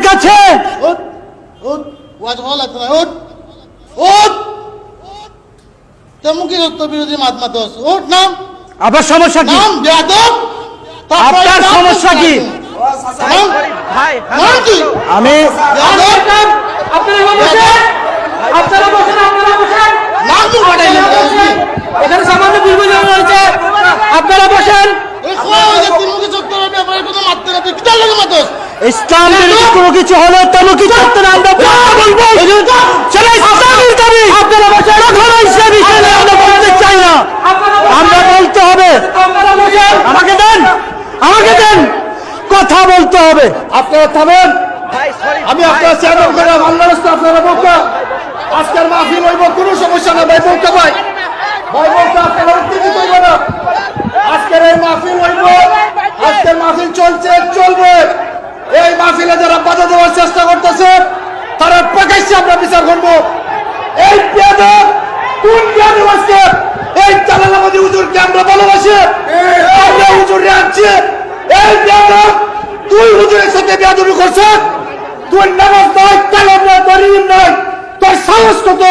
কাছে। বিরোধী মাত মাতস ওঠ নাম। আবার সমস্যা কি? নাম বেয়াদব। আপনার সমস্যা কি? আমি এখানে সামান্য বিলবোর্ড রয়েছে, আপনারা বসেন। ইসলাম বিরোধী কোনো কিছু হলে তমুকি চত্বরে আমরা বলবো। সেটা ইসলামের দাবি। আপনারা বসেন। কখনো ইসলামী ছেলে আমরা বলতে চাই না, আমরা বলতে হবে। আমাকে দেন, আমাকে দেন, কথা বলতে হবে। আপনারা থামেন। আমি আপনার চেয়ারম্যান করে আল্লাহর রাস্তা আপনারা বলতে আজকের মাহফিল হইব, কোনো সমস্যা না ভাই। বলতে ভাই ভাই বলতে আপনারা উত্তেজিত হইব না। আজকের এই মাহফিল হইব, আজকের মাহফিল চলছে, চলবে। এই মাহফিলে যারা বাধা দেওয়ার চেষ্টা করতেছে তারা প্রকাশ্যে আমরা বিচার করব। এই বেয়াদব কোন বেয়াদব আজকে এই জালালাবাদী হুজুরকে আমরা ভালোবাসি, আমরা হুজুরে আনছি। এই বেয়াদব তুই হুজুরের সাথে বেয়াদবি করছিস। তুই নামাজ নয়, কালাম নয়, দরিম নয়, তোর সাহস কত?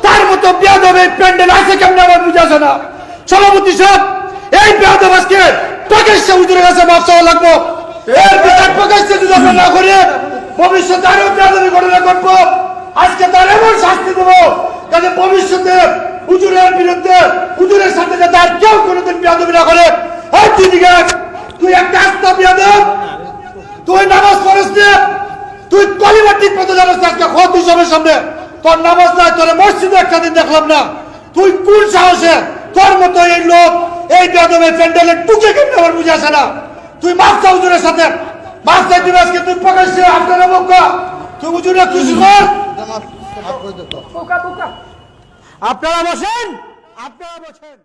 তার মতো বেয়াদব এই প্যান্ডেল আছে কেমন আমার বুঝাছে না। সভাপতি সাহেব, এই বেয়াদব আজকে প্রকাশ্যে হুজুরের কাছে মাফ চাওয়া লাগবো। এর বিচার প্রকাশ্যে যদি আমরা না করে ভবিষ্যতে আরো বেয়াদবি ঘটনা ঘটবো। আজকে তার এমন শাস্তি দেবো যাতে ভবিষ্যতে হুজুরের বিরুদ্ধে, হুজুরের সাথে যাতে আর কেউ কোনোদিন বেয়াদবি না করে। আর তুই একটা আস্থা বেয়াদব, তুই নামাজ পড়িস না, তুই কলিমা ঠিক মতো জানাস না। আজকে খোদ হিসাবের সামনে তোর নামাজ নাই, তোর মসজিদে একটা দিন দেখলাম না। তুই কোন সাহসে তোর মতো এই লোক এই বেয়াদবের প্যান্ডেলে টুকে কেমন আমার বুঝে আসে না। তুই মাফ চা হুজুরের সাথে, মাফ চাই দিবি। আজকে তুই প্রকাশ্যে আপনারা বক্কা, তুই হুজুরে খুশি কর। আপনারা বসেন, আপনারা বসেন।